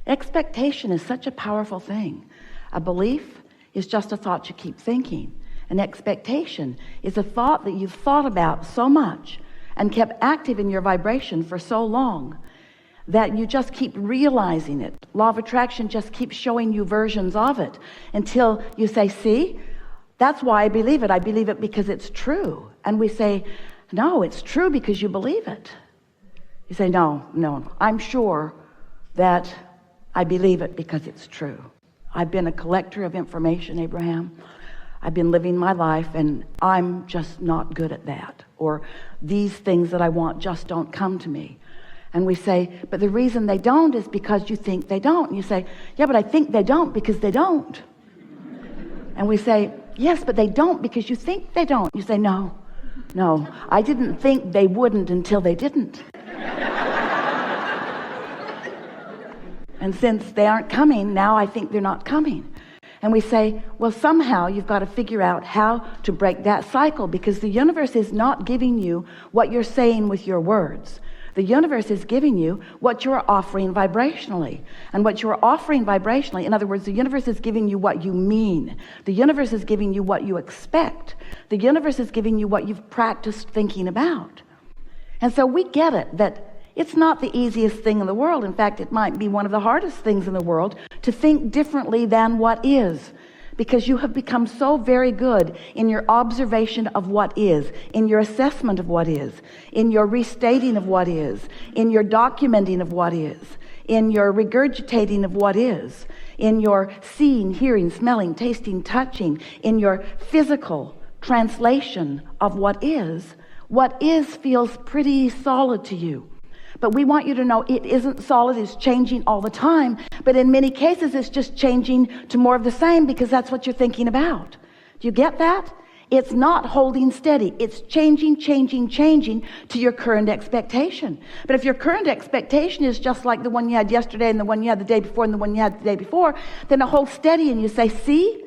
Expectation is such a powerful thing. A belief is just a thought you keep thinking. An expectation is a thought that you've thought about so much and kept active in your vibration for so long that you just keep realizing it. Law of attraction just keeps showing you versions of it until you say, see, that's why I believe it. I believe it because it's true. And we say, no, it's true because you believe it. You say, no, I'm sure that I believe it because it's true. I've been a collector of information, Abraham. I've been living my life and I'm just not good at that. Or these things that I want just don't come to me. And we say, but the reason they don't is because you think they don't. And you say, yeah, but I think they don't because they don't. And we say, yes, but they don't because you think they don't. You say, no, I didn't think they wouldn't until they didn't. And since they aren't coming, now I think they're not coming. And we say, well, somehow you've got to figure out how to break that cycle, because the universe is not giving you what you're saying with your words. The universe is giving you what you're offering vibrationally. And what you're offering vibrationally, in other words, the universe is giving you what you mean. The universe is giving you what you expect. The universe is giving you what you've practiced thinking about. And so we get it, that it's not the easiest thing in the world. In fact, it might be one of the hardest things in the world to think differently than what is, because you have become so very good in your observation of what is, in your assessment of what is, in your restating of what is, in your documenting of what is, in your regurgitating of what is, in your seeing, hearing, smelling, tasting, touching, in your physical translation of what is feels pretty solid to you. But we want you to know it isn't solid, it's changing all the time. But in many cases, it's just changing to more of the same because that's what you're thinking about. Do you get that? It's not holding steady. It's changing to your current expectation. But if your current expectation is just like the one you had yesterday and the one you had the day before and the one you had the day before, then it holds steady and you say, see?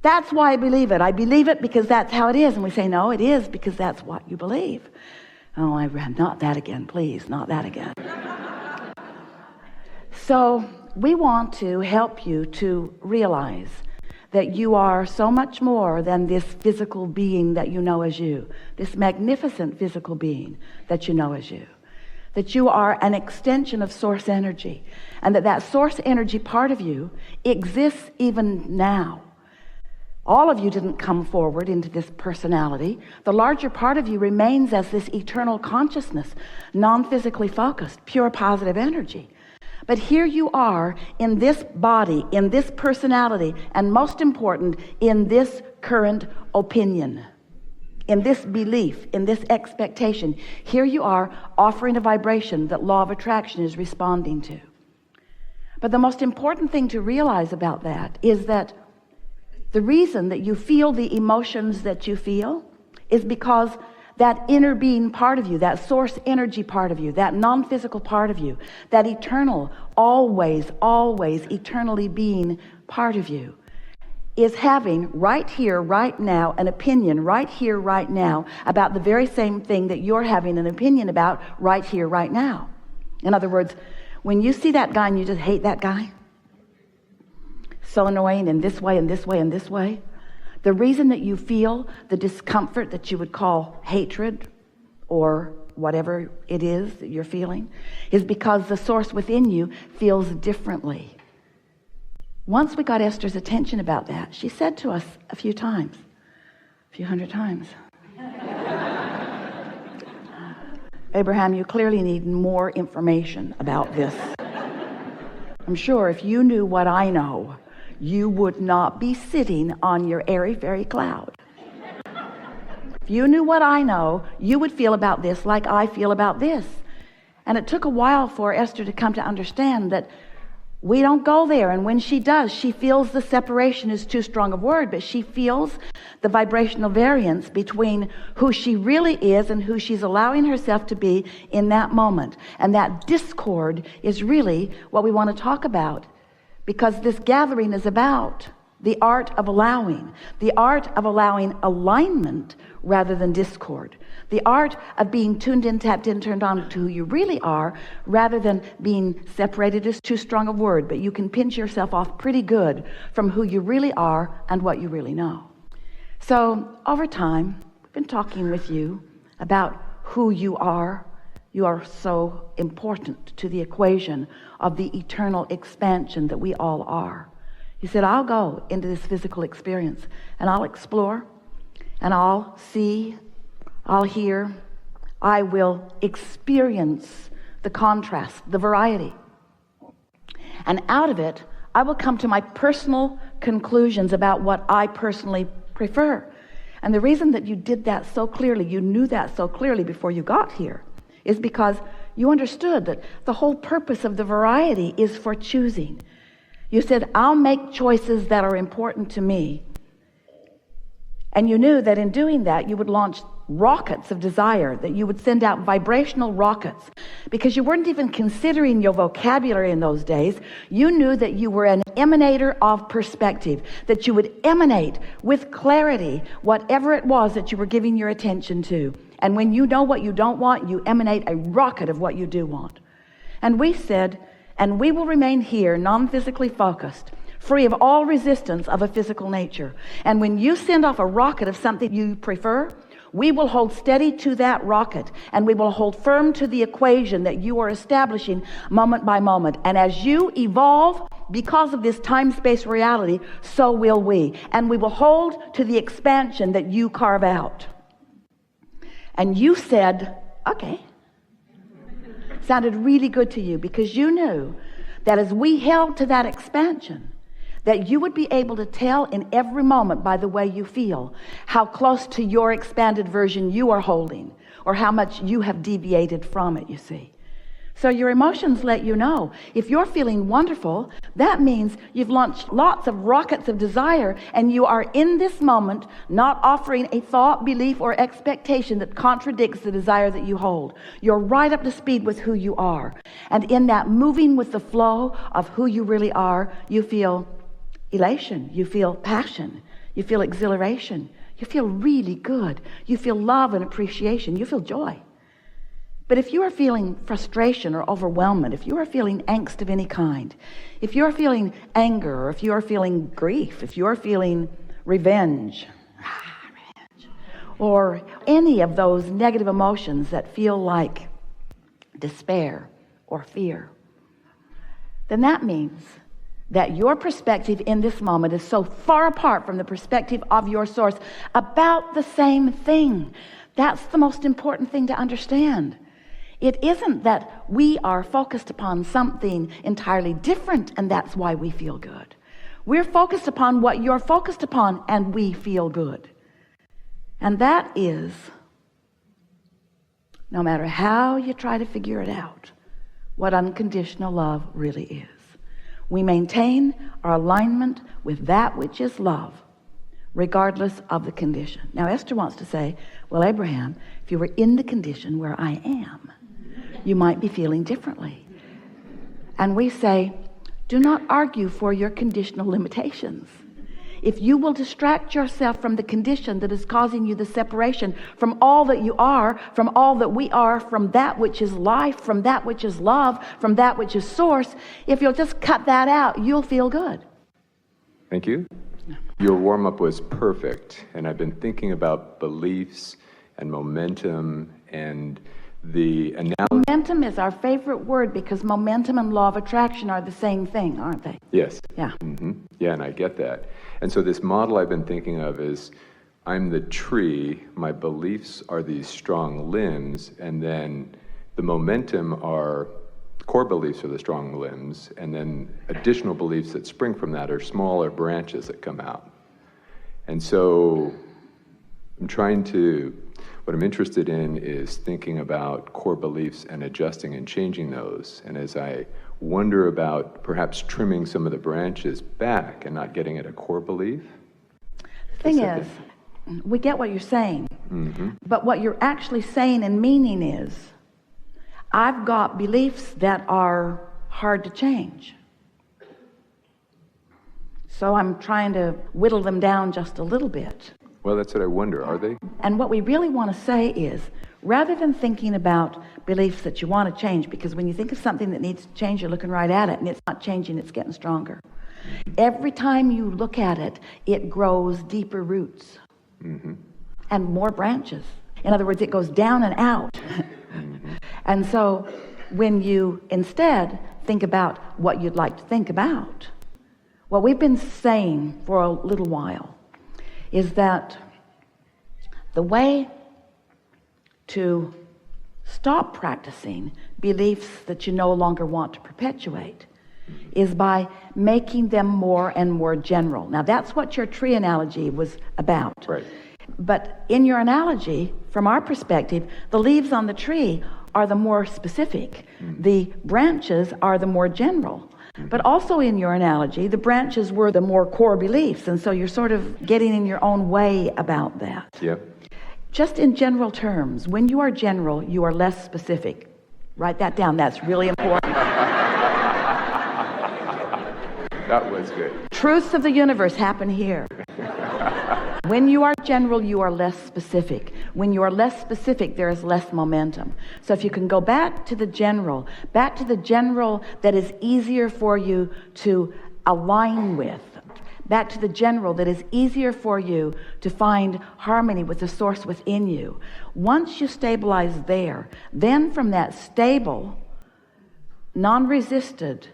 That's why I believe it. I believe it because that's how it is. And we say, no, it is because that's what you believe. Oh, Abraham, not that again, please, not that again. So we want to help you to realize that you are so much more than this physical being that you know as you, this magnificent physical being that you know as you, that you are an extension of source energy, and that source energy part of you exists even now. All of you didn't come forward into this personality. The larger part of you remains as this eternal consciousness, non-physically focused, pure positive energy. But here you are in this body, in this personality, and most important, in this current opinion, in this belief, in this expectation. Here you are offering a vibration that law of attraction is responding to. But the most important thing to realize about that is that the reason that you feel the emotions that you feel is because that inner being part of you, that source energy part of you, that non-physical part of you, that eternal, always eternally being part of you is having right here, right now, an opinion right here, right now about the very same thing that you're having an opinion about right here, right now. In other words, when you see that guy and you just hate that guy, so annoying in this way and this way and this way, the reason that you feel the discomfort that you would call hatred or whatever it is that you're feeling is because the source within you feels differently. Once we got Esther's attention about that, she said to us a few hundred times, Abraham, you clearly need more information about this. I'm sure if you knew what I know, you would not be sitting on your airy fairy cloud. If you knew what I know, you would feel about this like I feel about this. And it took a while for Esther to come to understand that we don't go there. And when she does, she feels the separation is too strong a word, but she feels the vibrational variance between who she really is and who she's allowing herself to be in that moment. And that discord is really what we want to talk about. Because this gathering is about the art of allowing alignment rather than discord, the art of being tuned in, tapped in, turned on to who you really are, rather than being separated is too strong a word, but you can pinch yourself off pretty good from who you really are and what you really know. So over time, we've been talking with you about who you are. You are so important to the equation of the eternal expansion that we all are. You said, I'll go into this physical experience and I'll explore and I'll see, I'll hear, I will experience the contrast, the variety. And out of it, I will come to my personal conclusions about what I personally prefer. And the reason that you did that so clearly, you knew that so clearly before you got here, is because you understood that the whole purpose of the variety is for choosing. You said, I'll make choices that are important to me. And you knew that in doing that, you would launch rockets of desire, that you would send out vibrational rockets, because you weren't even considering your vocabulary in those days. You knew that you were an emanator of perspective, that you would emanate with clarity whatever it was that you were giving your attention to. And when you know what you don't want, you emanate a rocket of what you do want. And we said, and we will remain here, non-physically focused, free of all resistance of a physical nature. And when you send off a rocket of something you prefer, we will hold steady to that rocket, and we will hold firm to the equation that you are establishing moment by moment. And as you evolve because of this time-space reality, so will we. And we will hold to the expansion that you carve out. And you said, okay. Sounded really good to you, because you knew that as we held to that expansion, that you would be able to tell in every moment by the way you feel how close to your expanded version you are holding, or how much you have deviated from it, you see. So your emotions let you know. If you're feeling wonderful, that means you've launched lots of rockets of desire, and you are in this moment not offering a thought, belief, or expectation that contradicts the desire that you hold. You're right up to speed with who you are. And in that moving with the flow of who you really are, you feel elation, you feel passion, you feel exhilaration, you feel really good, you feel love and appreciation, you feel joy. But if you are feeling frustration or overwhelmment, if you are feeling angst of any kind, if you are feeling anger, or if you are feeling grief, if you are feeling revenge, or any of those negative emotions that feel like despair or fear, then that means that your perspective in this moment is so far apart from the perspective of your source about the same thing. That's the most important thing to understand. It isn't that we are focused upon something entirely different and that's why we feel good. We're focused upon what you're focused upon and we feel good. And that is, no matter how you try to figure it out, what unconditional love really is. We maintain our alignment with that which is love, regardless of the condition. Now Esther wants to say, well, Abraham, if you were in the condition where I am, you might be feeling differently. And we say, do not argue for your conditional limitations. If you will distract yourself from the condition that is causing you the separation from all that you are, from all that we are, from that which is life, from that which is love, from that which is source, if you'll just cut that out, you'll feel good. Thank you. Your warm-up was perfect, and I've been thinking about beliefs and momentum and the analogy. Momentum is our favorite word because momentum and law of attraction are the same thing, aren't they? Yes. Yeah. Mm-hmm. Yeah, and I get that. And so this model I've been thinking of is, I'm the tree, my beliefs are these strong limbs, and then the momentum are, core beliefs are the strong limbs, and then additional beliefs that spring from that are smaller branches that come out. And so what I'm interested in is thinking about core beliefs and adjusting and changing those. And as I wonder about perhaps trimming some of the branches back and not getting at a core belief. The thing is, we get what you're saying, but what you're actually saying and meaning is, I've got beliefs that are hard to change. So I'm trying to whittle them down just a little bit. Well, that's what I wonder. Are they? And what we really want to say is, rather than thinking about beliefs that you want to change, because when you think of something that needs to change, you're looking right at it, and it's not changing, it's getting stronger. Every time you look at it, it grows deeper roots and more branches. In other words, it goes down and out. And so when you instead think about what you'd like to think about, what we've been saying for a little while is that the way to stop practicing beliefs that you no longer want to perpetuate is by making them more and more general. Now, that's what your tree analogy was about. Right. But in your analogy, from our perspective, the leaves on the tree are the more specific. The branches are the more general. But also in your analogy, the branches were the more core beliefs. And so you're sort of getting in your own way about that. Yep. Just in general terms, when you are general, you are less specific. Write that down. That's really important. That was good. Truths of the universe happen here. When you are general, you are less specific. When you are less specific, there is less momentum. So if you can go back to the general that is easier for you to align with, back to the general that is easier for you to find harmony with the source within you. Once you stabilize there, then from that stable, non-resisted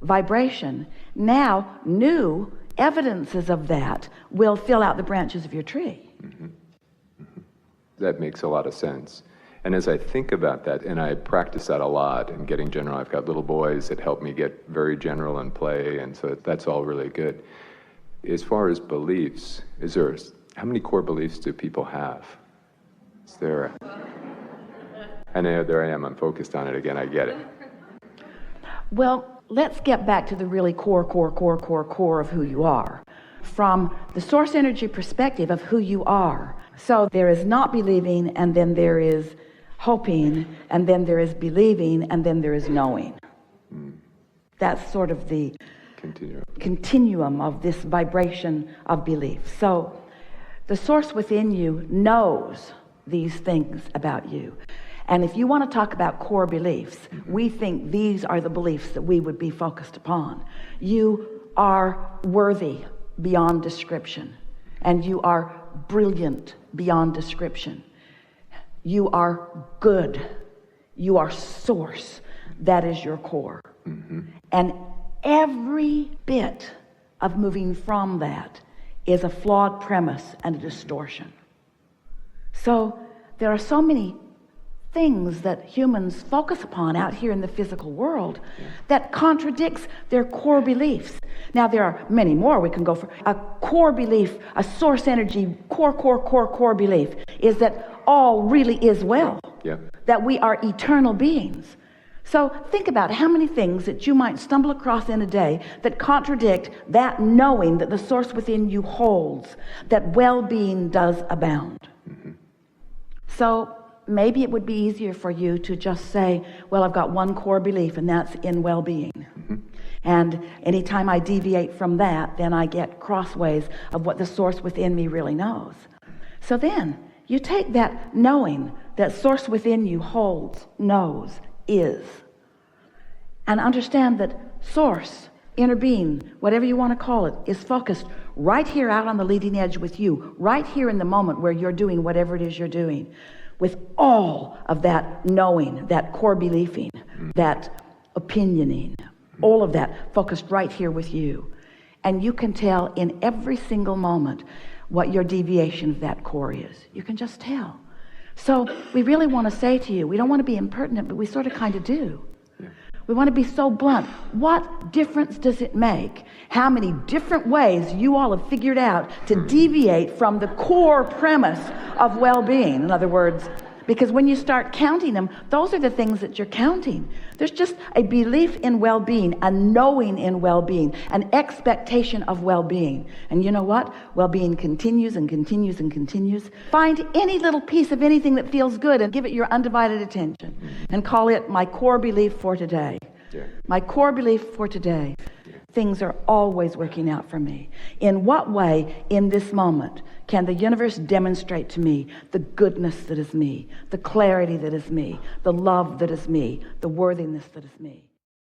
vibration, now new evidences of that will fill out the branches of your tree. That makes a lot of sense. And as I think about that, and I practice that a lot and getting general, I've got little boys that help me get very general and play, and so that's all really good. As far as beliefs, how many core beliefs do people have? Is there and there I am, I'm focused on it again, I get it. Well, let's get back to the really core of who you are. From the source energy perspective of who you are. So there is not believing, and then there is hoping, and then there is believing, and then there is knowing. That's sort of the continuum of this vibration of belief. So the source within you knows these things about you. And if you want to talk about core beliefs, we think these are the beliefs that we would be focused upon. You are worthy beyond description, and you are brilliant beyond description. You are good. You are source. That is your core. And every bit of moving from that is a flawed premise and a distortion. So there are so many things that humans focus upon out here in the physical world that contradicts their core beliefs. Now, there are many more we can go for. A core belief, a source energy, core belief is that all really is well. That we are eternal beings. So think about how many things that you might stumble across in a day that contradict that knowing that the source within you holds, that well-being does abound. So maybe it would be easier for you to just say, well, I've got one core belief, and that's in well-being. And anytime I deviate from that, then I get crossways of what the source within me really knows. So then you take that knowing that source within you holds, knows, is, and understand that source, inner being, whatever you want to call it, is focused right here out on the leading edge with you, right here in the moment where you're doing whatever it is you're doing, with all of that knowing, that core believing, that opinioning, all of that focused right here with you. And you can tell in every single moment what your deviation of that core is. You can just tell. So we really want to say to you, we don't want to be impertinent, but we sort of kind of do. We want to be so blunt. What difference does it make how many different ways you all have figured out to deviate from the core premise of well-being? In other words, because when you start counting them, those are the things that you're counting. There's just a belief in well-being, a knowing in well-being, an expectation of well-being. And you know what? Well-being continues and continues and continues. Find any little piece of anything that feels good and give it your undivided attention and call it my core belief for today. My core belief for today. Things are always working out for me. In what way, in this moment, can the universe demonstrate to me the goodness that is me, the clarity that is me, the love that is me, the worthiness that is me?